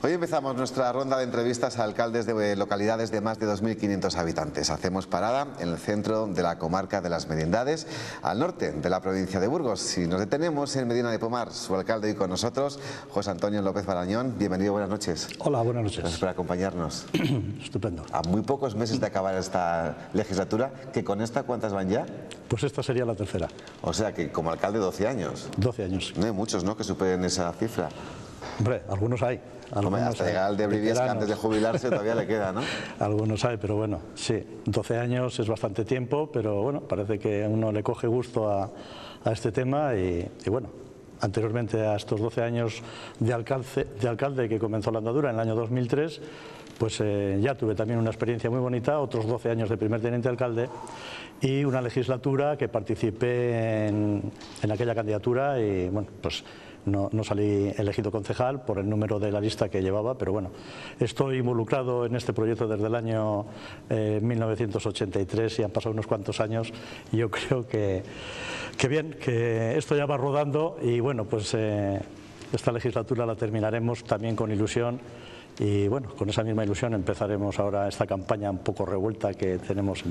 Hoy empezamos nuestra ronda de entrevistas a alcaldes de localidades de más de 2.500 habitantes. Hacemos parada en el centro de la comarca de las Merindades, al norte de la provincia de Burgos. Y nos detenemos en Medina de Pomar. Su alcalde hoy con nosotros, José Antonio López Barañón. Bienvenido, buenas noches. Hola, buenas noches. Gracias por acompañarnos. Estupendo. A muy pocos meses de acabar esta legislatura, que con esta, ¿cuántas van ya? Pues esta sería la tercera. O sea que como alcalde 12 años. 12 años. No hay muchos, ¿no?, que superen esa cifra. Hombre, algunos hay. Hombre, hasta llegar al de Briviesca antes de jubilarse todavía le queda, ¿no? Algunos hay, pero bueno, sí. 12 años es bastante tiempo, pero bueno, parece que a uno le coge gusto a este tema y bueno, anteriormente a estos 12 años de alcalde que comenzó la andadura en el año 2003, pues ya tuve también una experiencia muy bonita, otros 12 años de primer teniente alcalde y una legislatura que participé en aquella candidatura y bueno, pues no salí elegido concejal por el número de la lista que llevaba, pero bueno, estoy involucrado en este proyecto desde el año 1983 y han pasado unos cuantos años y yo creo que bien, que esto ya va rodando y bueno, pues esta legislatura la terminaremos también con ilusión. Y bueno, con esa misma ilusión empezaremos ahora esta campaña un poco revuelta que tenemos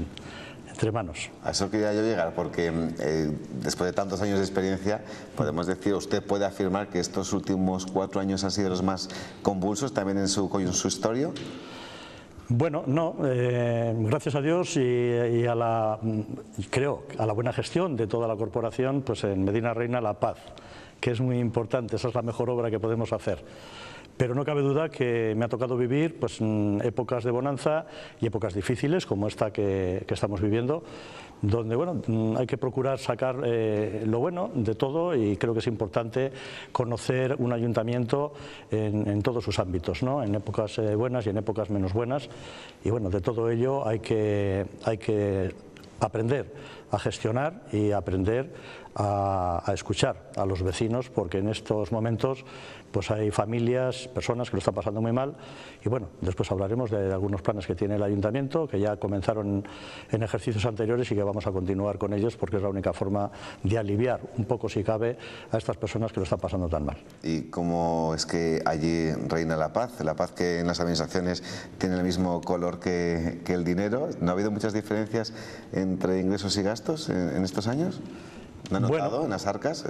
entre manos. A eso quería yo llegar, porque después de tantos años de experiencia, podemos decir, usted puede afirmar que estos últimos 4 años han sido los más convulsos también en su historia. Bueno, no, gracias a Dios y creo a la buena gestión de toda la corporación, pues en Medina reina la paz, que es muy importante, esa es la mejor obra que podemos hacer. Pero no cabe duda que me ha tocado vivir pues, épocas de bonanza y épocas difíciles como esta que estamos viviendo, donde bueno, hay que procurar sacar lo bueno de todo y creo que es importante conocer un ayuntamiento en todos sus ámbitos, ¿no? En épocas buenas y en épocas menos buenas. Y bueno, de todo ello hay que aprender a gestionar y aprender a escuchar a los vecinos, porque en estos momentos pues hay familias, personas que lo están pasando muy mal y bueno, después hablaremos de algunos planes que tiene el ayuntamiento que ya comenzaron en ejercicios anteriores y que vamos a continuar con ellos porque es la única forma de aliviar un poco, si cabe, a estas personas que lo están pasando tan mal. ¿Y cómo es que allí reina la paz que en las administraciones tiene el mismo color que el dinero? ¿No ha habido muchas diferencias entre ingresos y gastos en estos años? ¿No ha notado en las arcas?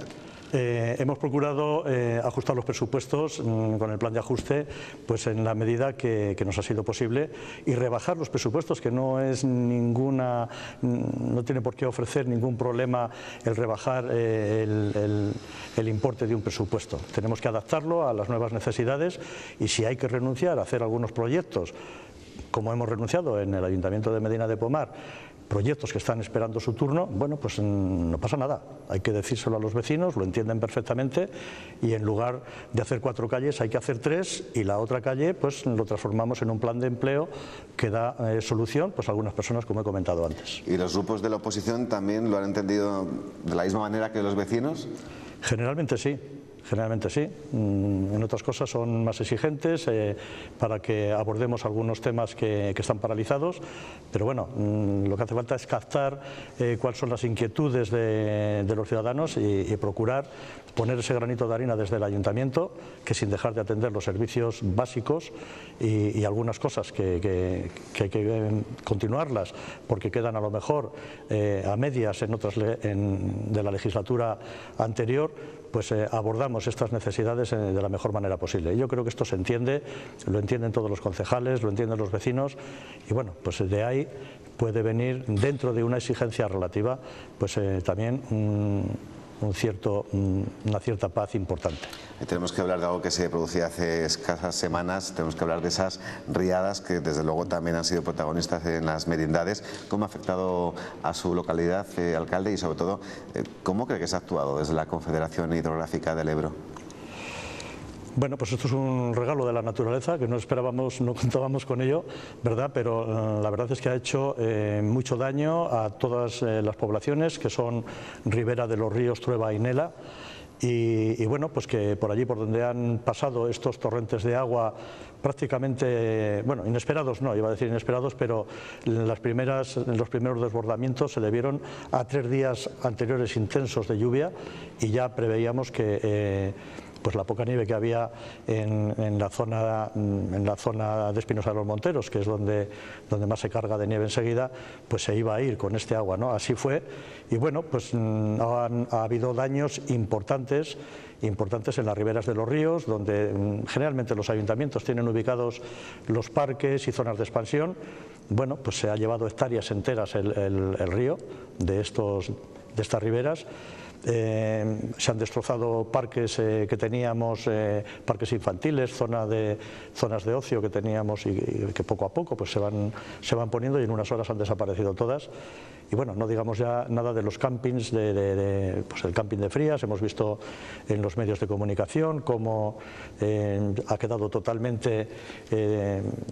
Hemos procurado ajustar los presupuestos con el plan de ajuste pues en la medida que nos ha sido posible y rebajar los presupuestos, que no tiene por qué ofrecer ningún problema el rebajar el importe de un presupuesto. Tenemos que adaptarlo a las nuevas necesidades y si hay que renunciar a hacer algunos proyectos, como hemos renunciado en el Ayuntamiento de Medina de Pomar, proyectos que están esperando su turno, bueno, pues no pasa nada, hay que decírselo a los vecinos, lo entienden perfectamente y en lugar de hacer 4 calles hay que hacer 3 y la otra calle pues lo transformamos en un plan de empleo que da solución pues a algunas personas, como he comentado antes. ¿Y los grupos de la oposición también lo han entendido de la misma manera que los vecinos? Generalmente sí. Generalmente sí, en otras cosas son más exigentes para que abordemos algunos temas que están paralizados, pero bueno, lo que hace falta es captar cuáles son las inquietudes de los ciudadanos y procurar poner ese granito de arena desde el ayuntamiento, que sin dejar de atender los servicios básicos y algunas cosas que hay que continuarlas porque quedan a lo mejor a medias en otras de la legislatura anterior, pues abordamos estas necesidades de la mejor manera posible. Yo creo que esto se entiende, lo entienden todos los concejales, lo entienden los vecinos y bueno, pues de ahí puede venir, dentro de una exigencia relativa, pues también una cierta paz importante. Tenemos que hablar de algo que se producía hace escasas semanas, tenemos que hablar de esas riadas que desde luego también han sido protagonistas en las merindades. ¿Cómo ha afectado a su localidad, alcalde, y sobre todo, cómo cree que se ha actuado desde la Confederación Hidrográfica del Ebro? Bueno, pues esto es un regalo de la naturaleza que no esperábamos, no contábamos con ello, ¿verdad? Pero la verdad es que ha hecho mucho daño a todas las poblaciones que son ribera de los ríos Trueba y Nela. Y bueno, pues que por allí por donde han pasado estos torrentes de agua prácticamente, bueno, inesperados no, iba a decir inesperados, pero los primeros desbordamientos se debieron a 3 días anteriores intensos de lluvia y ya preveíamos que pues la poca nieve que había en la zona de Espinosa de los Monteros, que es donde más se carga de nieve enseguida, pues se iba a ir con este agua, ¿no? Así fue, y bueno, pues ha habido daños importantes en las riberas de los ríos, donde generalmente los ayuntamientos tienen ubicados los parques y zonas de expansión. Bueno, pues se ha llevado hectáreas enteras el río de estas riberas. Se han destrozado parques que teníamos, parques infantiles, zonas de ocio que teníamos y que poco a poco pues se van poniendo, y en unas horas han desaparecido todas. Y bueno, no digamos ya nada de los campings, pues el camping de Frías. Hemos visto en los medios de comunicación cómo ha quedado totalmente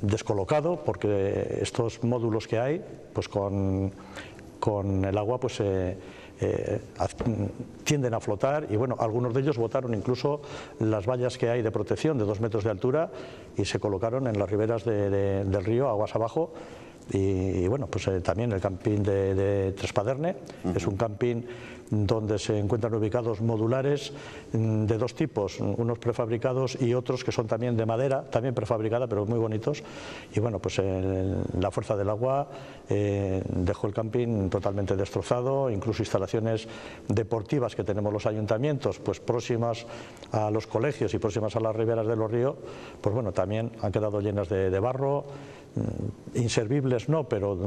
descolocado, porque estos módulos que hay, pues con el agua pues tienden a flotar, y bueno, algunos de ellos botaron incluso las vallas que hay de protección de 2 metros de altura y se colocaron en las riberas del río, aguas abajo. Y bueno, pues también el camping de Trespaderne es un camping donde se encuentran ubicados modulares de 2 tipos, unos prefabricados y otros que son también de madera, también prefabricada, pero muy bonitos. Y bueno, pues la fuerza del agua dejó el camping totalmente destrozado, incluso instalaciones deportivas que tenemos los ayuntamientos, pues próximas a los colegios y próximas a las riberas de los ríos, pues bueno, también han quedado llenas de barro, inservibles no, pero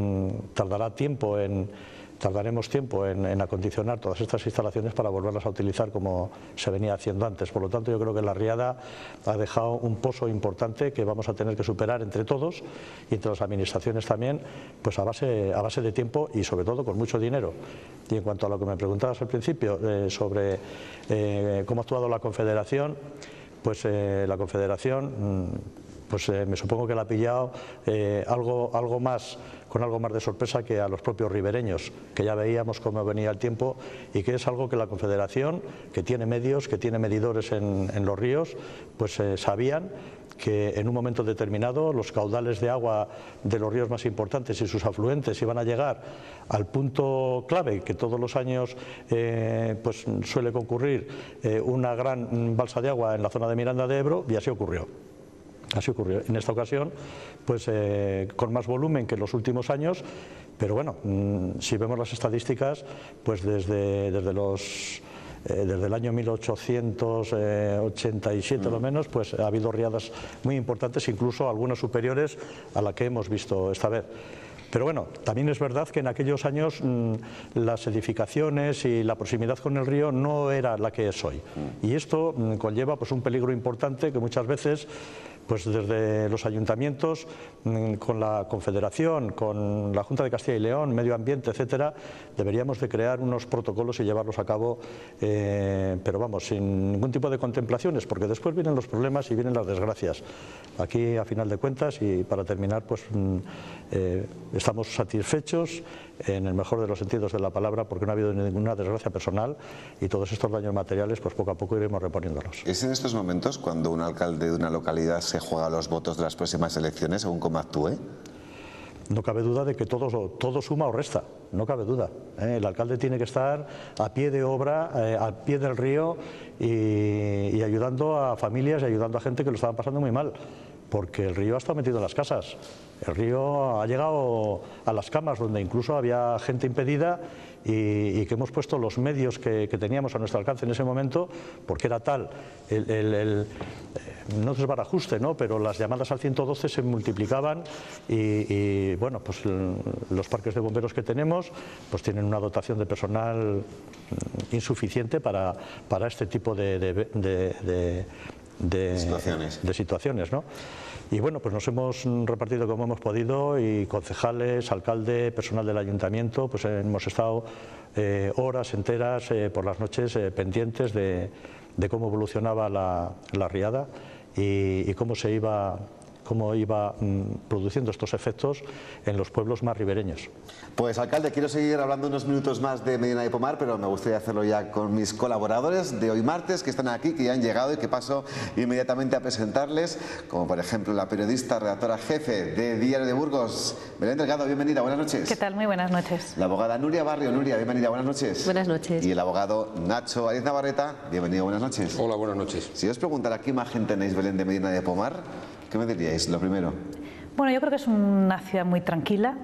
tardaremos tiempo en acondicionar todas estas instalaciones para volverlas a utilizar como se venía haciendo antes. Por lo tanto, yo creo que la riada ha dejado un pozo importante que vamos a tener que superar entre todos y entre las administraciones también, pues a base de tiempo y sobre todo con mucho dinero. Y en cuanto a lo que me preguntabas al principio sobre cómo ha actuado la Confederación, pues la Confederación pues me supongo que la ha pillado con algo más de sorpresa que a los propios ribereños, que ya veíamos cómo venía el tiempo, y que es algo que la Confederación, que tiene medios, que tiene medidores en los ríos, pues sabían que en un momento determinado los caudales de agua de los ríos más importantes y sus afluentes iban a llegar al punto clave, que todos los años pues suele concurrir una gran balsa de agua en la zona de Miranda de Ebro, y así ocurrió. Así ocurrió. En esta ocasión, pues con más volumen que en los últimos años, pero bueno, si vemos las estadísticas, pues desde el año 1887 lo menos, pues ha habido riadas muy importantes, incluso algunas superiores a la que hemos visto esta vez. Pero bueno, también es verdad que en aquellos años las edificaciones y la proximidad con el río no era la que es hoy. Y esto conlleva pues un peligro importante que muchas veces, pues desde los ayuntamientos, con la Confederación, con la Junta de Castilla y León, Medio Ambiente, etcétera, deberíamos de crear unos protocolos y llevarlos a cabo, pero vamos, sin ningún tipo de contemplaciones, porque después vienen los problemas y vienen las desgracias. Aquí, a final de cuentas, y para terminar, pues estamos satisfechos en el mejor de los sentidos de la palabra, porque no ha habido ninguna desgracia personal, y todos estos daños materiales pues poco a poco iremos reponiéndolos. ¿Es en estos momentos cuando un alcalde de una localidad se juega los votos de las próximas elecciones según cómo actúe? No cabe duda de que todo suma o resta, no cabe duda. El alcalde tiene que estar a pie de obra, al pie del río, y ayudando a familias y ayudando a gente que lo estaban pasando muy mal, porque el río ha estado metido en las casas. El río ha llegado a las camas, donde incluso había gente impedida, y que hemos puesto los medios que teníamos a nuestro alcance en ese momento, porque era tal no desbarajuste, ¿no?, pero las llamadas al 112 se multiplicaban, y bueno, pues los parques de bomberos que tenemos pues tienen una dotación de personal insuficiente para este tipo de situaciones, ¿no? Y bueno, pues nos hemos repartido como hemos podido, y concejales, alcalde, personal del ayuntamiento, pues hemos estado horas enteras por las noches pendientes de cómo evolucionaba la riada y cómo se iba cómo iba produciendo estos efectos en los pueblos más ribereños. Pues alcalde, quiero seguir hablando unos minutos más de Medina de Pomar, pero me gustaría hacerlo ya con mis colaboradores de hoy martes, que están aquí, que ya han llegado y que paso inmediatamente a presentarles, como por ejemplo la periodista redactora jefe de Diario de Burgos, Belén Delgado, bienvenida, buenas noches. ¿Qué tal? Muy buenas noches. La abogada Nuria Barrio, Nuria, bienvenida, buenas noches. Buenas noches. Y el abogado Nacho Ariz Navarreta, bienvenido, buenas noches. Hola, buenas noches. Si os preguntara qué imagen tenéis, Belén, de Medina de Pomar, ¿qué me diríais, lo primero? Bueno, yo creo que es una ciudad muy tranquila,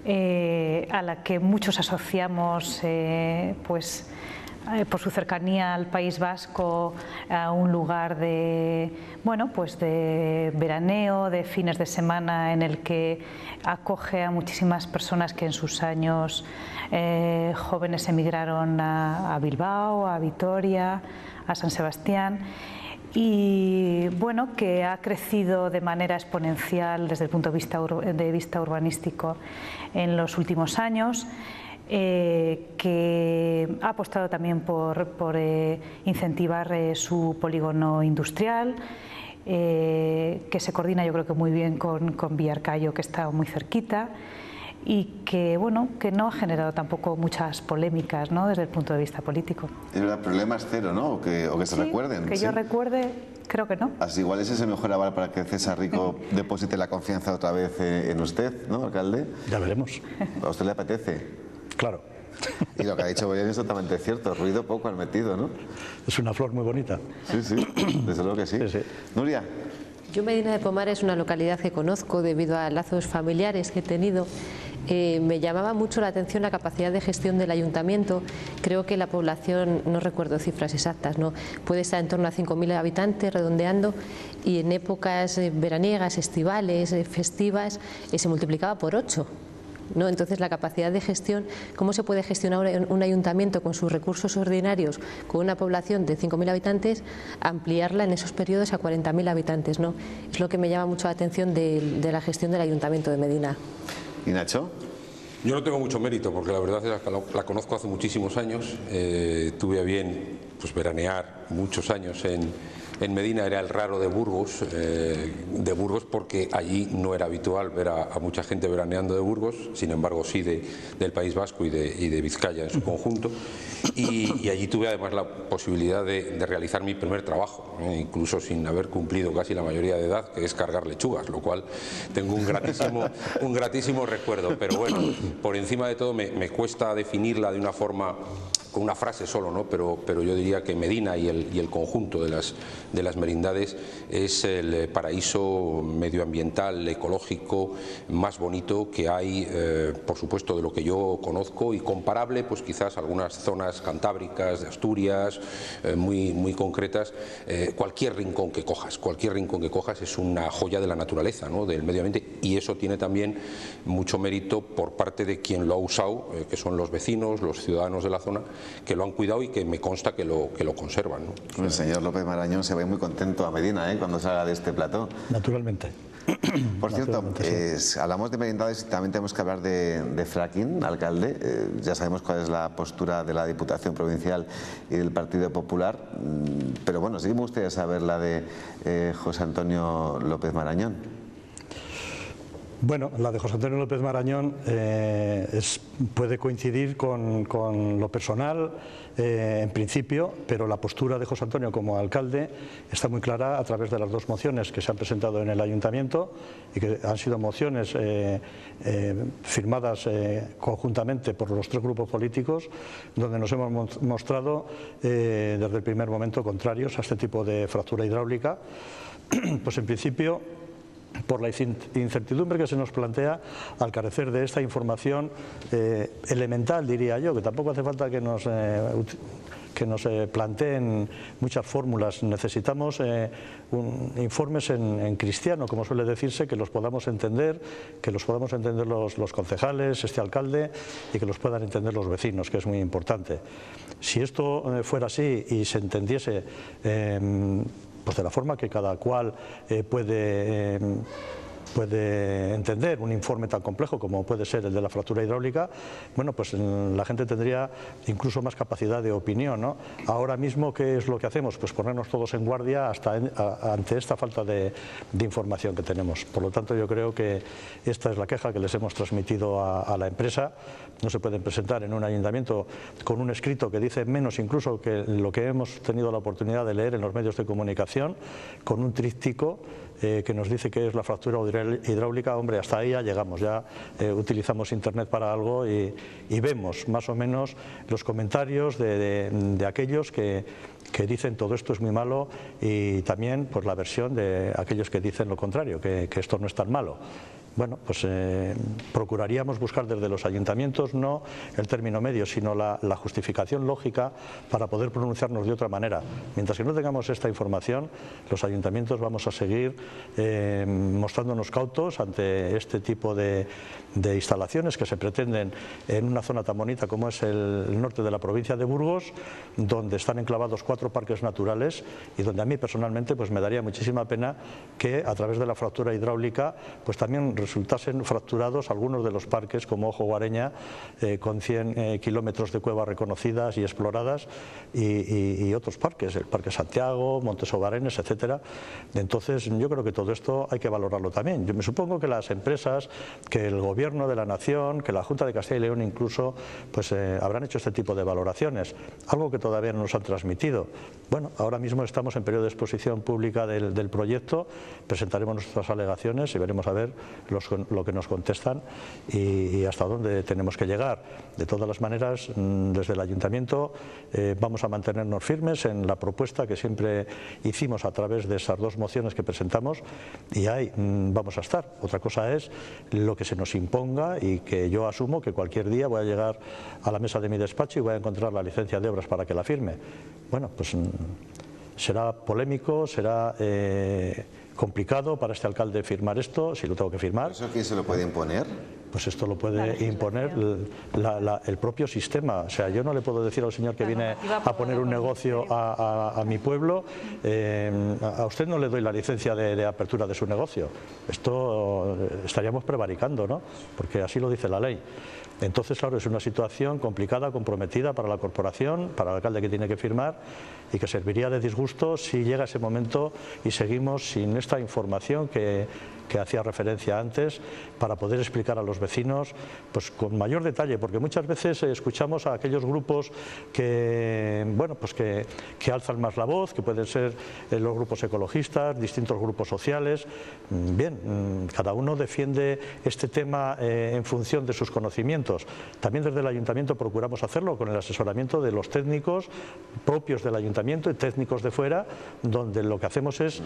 a la que muchos asociamos por su cercanía al País Vasco, a un lugar de, bueno, pues de veraneo, de fines de semana, en el que acoge a muchísimas personas que en sus años jóvenes emigraron a Bilbao, a Vitoria, a San Sebastián. Y bueno, que ha crecido de manera exponencial desde el punto de vista urbanístico en los últimos años, que ha apostado también por incentivar su polígono industrial, que se coordina yo creo que muy bien con Villarcayo, que está muy cerquita, y que, bueno, que no ha generado tampoco muchas polémicas, ¿no?, desde el punto de vista político. Es verdad, problemas cero, ¿no? O que se recuerden. Que ¿sí? Yo recuerde, creo que no. Así igual ese es el mejor aval para que César Rico deposite la confianza otra vez en usted, ¿no, alcalde? Ya veremos. ¿A usted le apetece? Claro. Y lo que ha dicho Belén es totalmente cierto, ruido poco al metido, ¿no? Es una flor muy bonita. Sí, sí, desde luego que sí. Sí, sí. Nuria. Yo Medina de Pomar es una localidad que conozco debido a lazos familiares que he tenido. Me llamaba mucho la atención la capacidad de gestión del ayuntamiento. Creo que la población, no recuerdo cifras exactas, ¿no?, puede estar en torno a 5.000 habitantes, redondeando, y en épocas veraniegas, estivales, festivas, se multiplicaba por 8. ¿No? Entonces, la capacidad de gestión, cómo se puede gestionar un ayuntamiento con sus recursos ordinarios, con una población de 5.000 habitantes, ampliarla en esos periodos a 40.000 habitantes, ¿no? Es lo que me llama mucho la atención de la gestión del ayuntamiento de Medina. ¿Y Nacho? Yo no tengo mucho mérito porque la verdad es que la conozco hace muchísimos años. Tuve a bien veranear muchos años en Medina. Era el raro de Burgos porque allí no era habitual ver a mucha gente veraneando de Burgos, sin embargo sí del País Vasco y de Vizcaya en su conjunto, y allí tuve además la posibilidad de realizar mi primer trabajo, incluso sin haber cumplido casi la mayoría de edad, que es cargar lechugas, lo cual tengo un gratísimo recuerdo. Pero bueno, por encima de todo me cuesta definirla de una forma, con una frase solo, ¿no? Pero yo diría que Medina y el conjunto de las merindades es el paraíso medioambiental, ecológico más bonito que hay, por supuesto, de lo que yo conozco, y comparable pues quizás a algunas zonas cantábricas, de Asturias, muy concretas. Cualquier rincón que cojas es una joya de la naturaleza, ¿no?, del medio ambiente, y eso tiene también mucho mérito por parte de quien lo ha usado, que son los vecinos, los ciudadanos de la zona, que lo han cuidado y que me consta que lo conservan, ¿no? El señor López Marañón se ve muy contento a Medina, cuando salga de este plató. Naturalmente. Por cierto, sí. hablamos de merindades y también tenemos que hablar de fracking, alcalde. Ya sabemos cuál es la postura de la Diputación Provincial y del Partido Popular, pero bueno, sí que me gustaría saber la de José Antonio López Marañón. Bueno, la de José Antonio López Marañón puede coincidir con lo personal en principio, pero la postura de José Antonio como alcalde está muy clara a través de las dos mociones que se han presentado en el ayuntamiento y que han sido mociones firmadas conjuntamente por los tres grupos políticos, donde nos hemos mostrado desde el primer momento contrarios a este tipo de fractura hidráulica. Pues en principio, por la incertidumbre que se nos plantea al carecer de esta información elemental, diría yo, que tampoco hace falta que nos planteen muchas fórmulas. Necesitamos informes en cristiano, como suele decirse, que los podamos entender, los concejales, este alcalde, y que los puedan entender los vecinos, que es muy importante. Si esto fuera así y se entendiese pues de la forma que cada cual puede puede entender un informe tan complejo como puede ser el de la fractura hidráulica, bueno, pues la gente tendría incluso más capacidad de opinión, ¿no? Ahora mismo, ¿qué es lo que hacemos? Pues ponernos todos en guardia ante esta falta de información que tenemos. Por lo tanto, yo creo que esta es la queja que les hemos transmitido a la empresa. No se pueden presentar en un ayuntamiento con un escrito que dice menos incluso que lo que hemos tenido la oportunidad de leer en los medios de comunicación, con un tríptico que nos dice que es la fractura hidráulica. Hombre, hasta ahí ya llegamos, ya utilizamos internet para algo y vemos más o menos los comentarios de aquellos que dicen todo esto es muy malo, y también pues la versión de aquellos que dicen lo contrario, que esto no es tan malo. Bueno, pues procuraríamos buscar desde los ayuntamientos no el término medio, sino la justificación lógica para poder pronunciarnos de otra manera. Mientras que no tengamos esta información, los ayuntamientos vamos a seguir mostrándonos cautos ante este tipo de instalaciones que se pretenden en una zona tan bonita como es el norte de la provincia de Burgos, donde están enclavados 4 parques naturales y donde a mí personalmente pues me daría muchísima pena que a través de la fractura hidráulica pues también resultasen fracturados algunos de los parques como Ojo Guareña, con 100 kilómetros de cuevas reconocidas y exploradas, y otros parques, el Parque Santiago, Montes Obarenes, etcétera. Entonces yo creo que todo esto hay que valorarlo también. Yo me supongo que las empresas, que el Gobierno de la Nación, que la Junta de Castilla y León incluso, pues habrán hecho este tipo de valoraciones, algo que todavía no nos han transmitido. Bueno, ahora mismo estamos en periodo de exposición pública del proyecto, presentaremos nuestras alegaciones y veremos a ver lo que nos contestan y hasta dónde tenemos que llegar. De todas las maneras, desde el Ayuntamiento vamos a mantenernos firmes en la propuesta que siempre hicimos a través de esas 2 mociones que presentamos, y ahí vamos a estar. Otra cosa es lo que se nos imponga, y que yo asumo que cualquier día voy a llegar a la mesa de mi despacho y voy a encontrar la licencia de obras para que la firme. Bueno, pues será polémico, será complicado para este alcalde firmar esto, si lo tengo que firmar. ¿Eso quién se lo puede imponer? Pues esto lo puede imponer el propio sistema. O sea, yo no le puedo decir al señor que viene a poner un negocio a mi pueblo, a usted no le doy la licencia de apertura de su negocio. Esto estaríamos prevaricando, ¿no? Porque así lo dice la ley. Entonces, claro, es una situación complicada, comprometida para la corporación, para el alcalde que tiene que firmar, y que serviría de disgusto si llega ese momento y seguimos sin esta información que hacía referencia antes, para poder explicar a los vecinos pues con mayor detalle, porque muchas veces escuchamos a aquellos grupos que, bueno, pues que alzan más la voz, que pueden ser los grupos ecologistas, distintos grupos sociales. Bien, cada uno defiende este tema en función de sus conocimientos. También desde el Ayuntamiento procuramos hacerlo con el asesoramiento de los técnicos propios del Ayuntamiento y técnicos de fuera, donde lo que hacemos es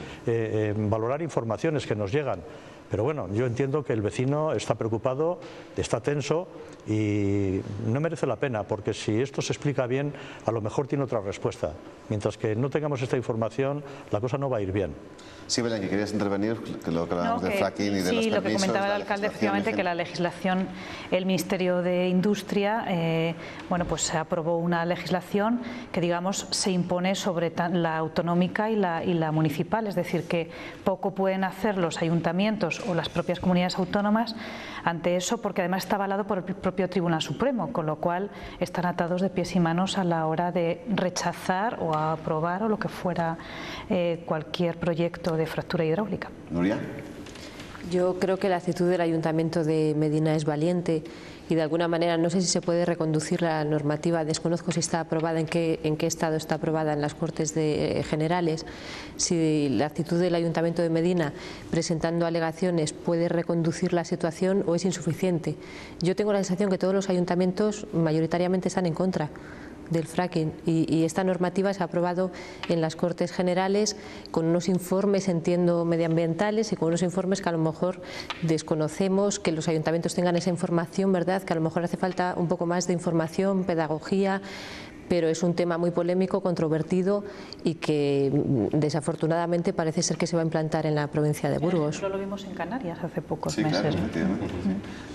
valorar informaciones que nos llegan. Pero bueno, yo entiendo que el vecino está preocupado, está tenso y no merece la pena, porque si esto se explica bien, a lo mejor tiene otra respuesta. Mientras que no tengamos esta información, la cosa no va a ir bien. Sí, Belén, que querías intervenir, que lo que hablábamos del fracking y de los permisos. Sí, lo que comentaba el alcalde, efectivamente, que la legislación, el Ministerio de Industria, bueno, pues se aprobó una legislación que, digamos, se impone sobre la autonómica y la municipal, es decir, que poco pueden hacer los ayuntamientos o las propias comunidades autónomas ante eso, porque además está avalado por el propio Tribunal Supremo, con lo cual están atados de pies y manos a la hora de rechazar o aprobar o lo que fuera cualquier proyecto de fractura hidráulica. Nuria. Yo creo que la actitud del Ayuntamiento de Medina es valiente y de alguna manera no sé si se puede reconducir la normativa, desconozco si está aprobada, en qué estado está aprobada en las Cortes Generales, si la actitud del Ayuntamiento de Medina presentando alegaciones puede reconducir la situación o es insuficiente. Yo tengo la sensación que todos los ayuntamientos mayoritariamente están en contra del fracking y esta normativa se ha aprobado en las Cortes Generales con unos informes, entiendo, medioambientales y con unos informes que a lo mejor desconocemos, que los ayuntamientos tengan esa información, ¿verdad? Que a lo mejor hace falta un poco más de información, pedagogía, pero es un tema muy polémico, controvertido y que desafortunadamente parece ser que se va a implantar en la provincia de Burgos. Lo vimos en Canarias hace pocos Sí, meses. claro, efectivamente.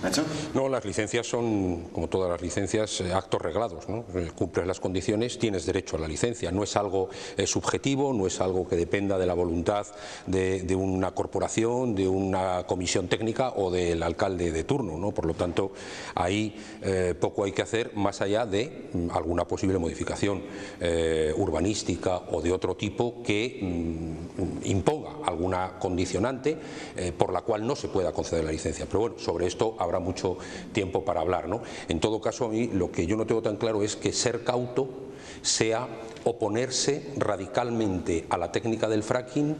¿Nacho? No, las licencias son, como todas las licencias, actos reglados, ¿no? Cumples las condiciones, tienes derecho a la licencia. No es algo subjetivo, no es algo que dependa de la voluntad de una corporación, de una comisión técnica o del alcalde de turno, ¿no? Por lo tanto, ahí poco hay que hacer más allá de alguna posible modificación urbanística o de otro tipo que imponga alguna condicionante por la cual no se pueda conceder la licencia. Pero bueno, sobre esto habrá mucho tiempo para hablar, ¿no? En todo caso, a mí lo que yo no tengo tan claro es que ser cauto sea oponerse radicalmente a la técnica del fracking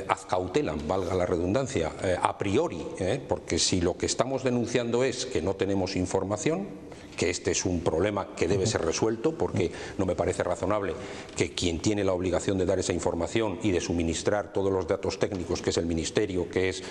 ad cautelam, valga la redundancia, a priori, porque si lo que estamos denunciando es que no tenemos información, que este es un problema que debe ser resuelto, porque no me parece razonable que quien tiene la obligación de dar esa información y de suministrar todos los datos técnicos, que es el Ministerio, que es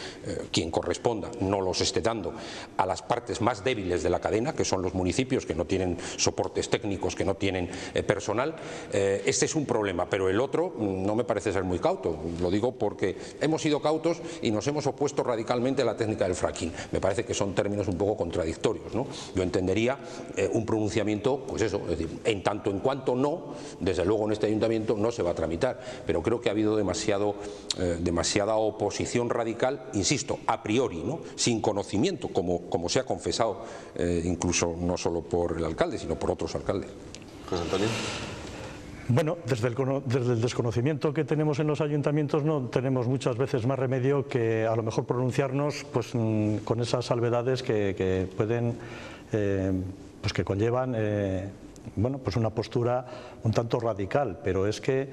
quien corresponda, no los esté dando a las partes más débiles de la cadena, que son los municipios, que no tienen soportes técnicos, que no tienen personal. Este es un problema, pero el otro no me parece ser muy cauto. Lo digo porque hemos sido cautos y nos hemos opuesto radicalmente a la técnica del fracking. Me parece que son términos un poco contradictorios, ¿no? Yo entendería un pronunciamiento, pues eso, es decir, en tanto en cuanto no, desde luego en este ayuntamiento no se va a tramitar, pero creo que ha habido demasiada oposición radical, insisto, a priori, ¿no? Sin conocimiento, como se ha confesado, incluso no solo por el alcalde, sino por otros alcaldes. José Antonio. Bueno, desde el desconocimiento que tenemos en los ayuntamientos no tenemos muchas veces más remedio que a lo mejor pronunciarnos pues, con esas salvedades que pueden, pues que conllevan bueno, pues una postura un tanto radical, pero es que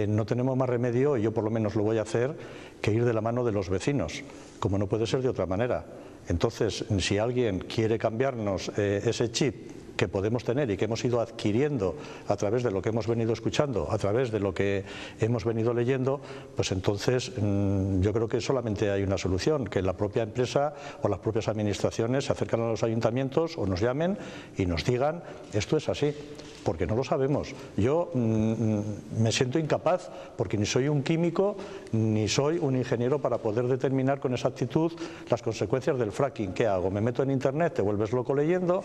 no tenemos más remedio, y yo por lo menos lo voy a hacer, que ir de la mano de los vecinos, como no puede ser de otra manera. Entonces, si alguien quiere cambiarnos ese chip que podemos tener y que hemos ido adquiriendo a través de lo que hemos venido escuchando, a través de lo que hemos venido leyendo, pues entonces yo creo que solamente hay una solución, que la propia empresa o las propias administraciones se acercan a los ayuntamientos o nos llamen y nos digan esto es así, porque no lo sabemos. Yo me siento incapaz, porque ni soy un químico ni soy un ingeniero para poder determinar con exactitud las consecuencias del fracking. ¿Qué hago? Me meto en internet, te vuelves loco leyendo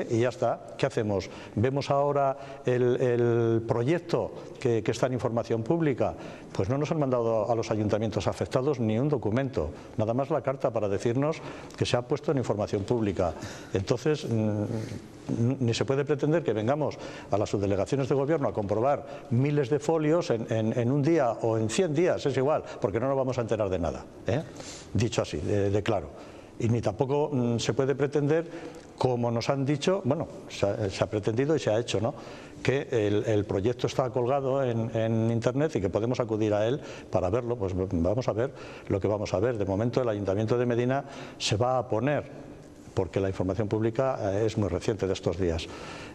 y ya está. ¿Qué hacemos? ¿Vemos ahora el proyecto que está en información pública? Pues no nos han mandado a los ayuntamientos afectados ni un documento, nada más la carta para decirnos que se ha puesto en información pública. Entonces, ni se puede pretender que vengamos a las subdelegaciones de gobierno a comprobar miles de folios en un día o en 100 días, es igual, porque no nos vamos a enterar de nada, dicho así, de claro. Y ni tampoco se puede pretender, como nos han dicho, bueno, se ha pretendido y se ha hecho, ¿no?, que el proyecto está colgado en internet y que podemos acudir a él para verlo. Pues vamos a ver lo que vamos a ver. De momento el Ayuntamiento de Medina se va a poner, porque la información pública es muy reciente de estos días.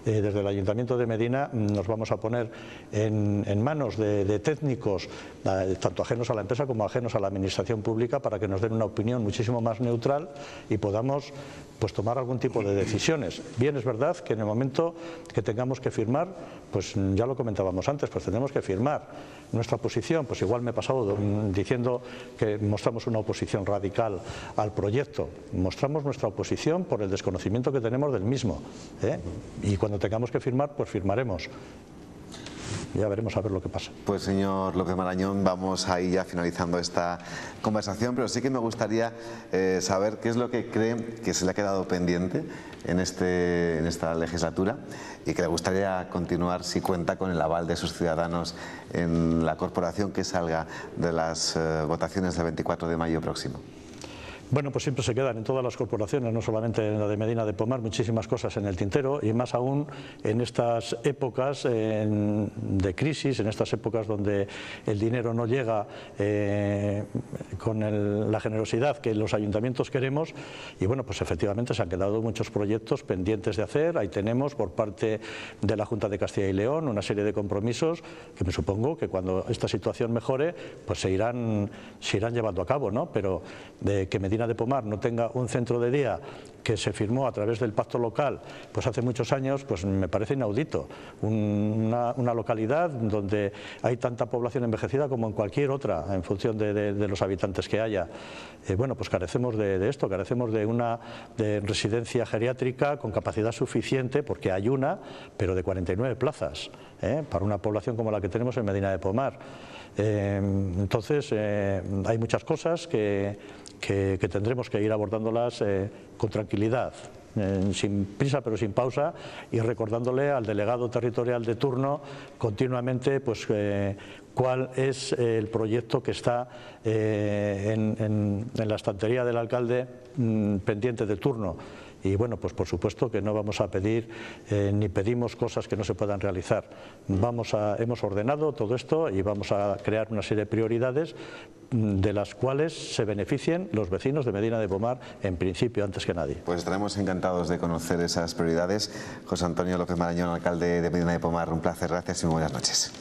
Desde el Ayuntamiento de Medina nos vamos a poner en manos de técnicos, tanto ajenos a la empresa como ajenos a la administración pública, para que nos den una opinión muchísimo más neutral y podamos pues tomar algún tipo de decisiones. Bien, es verdad que en el momento que tengamos que firmar, pues ya lo comentábamos antes, pues tenemos que firmar nuestra posición. Pues igual me he pasado diciendo que mostramos una oposición radical al proyecto. Mostramos nuestra oposición por el desconocimiento que tenemos del mismo, y cuando tengamos que firmar, pues firmaremos. Ya veremos a ver lo que pasa. Pues señor López Marañón, vamos ahí ya finalizando esta conversación, pero sí que me gustaría saber qué es lo que cree que se le ha quedado pendiente en esta legislatura y que le gustaría continuar si cuenta con el aval de sus ciudadanos en la corporación que salga de las votaciones del 24 de mayo próximo. Bueno, pues siempre se quedan en todas las corporaciones, no solamente en la de Medina de Pomar, muchísimas cosas en el tintero, y más aún en estas épocas de crisis, en estas épocas donde el dinero no llega con la generosidad que los ayuntamientos queremos. Y bueno, pues efectivamente se han quedado muchos proyectos pendientes de hacer. Ahí tenemos por parte de la Junta de Castilla y León una serie de compromisos que me supongo que cuando esta situación mejore pues se irán llevando a cabo, ¿no? Pero de que Medina de Pomar no tenga un centro de día que se firmó a través del pacto local pues hace muchos años, pues me parece inaudito. Una localidad donde hay tanta población envejecida como en cualquier otra, en función de los habitantes que haya. Bueno, pues carecemos de esto, carecemos de una residencia geriátrica con capacidad suficiente, porque hay una, pero de 49 plazas, para una población como la que tenemos en Medina de Pomar. Entonces, hay muchas cosas que tendremos que ir abordándolas con tranquilidad, sin prisa pero sin pausa, y recordándole al delegado territorial de turno continuamente pues, cuál es el proyecto que está en la estantería del alcalde pendiente de turno. Y bueno, pues por supuesto que no vamos a pedir ni pedimos cosas que no se puedan realizar. Hemos ordenado todo esto y vamos a crear una serie de prioridades de las cuales se beneficien los vecinos de Medina de Pomar, en principio, antes que nadie. Pues estaremos encantados de conocer esas prioridades. José Antonio López Marañón, alcalde de Medina de Pomar, un placer, gracias y muy buenas noches.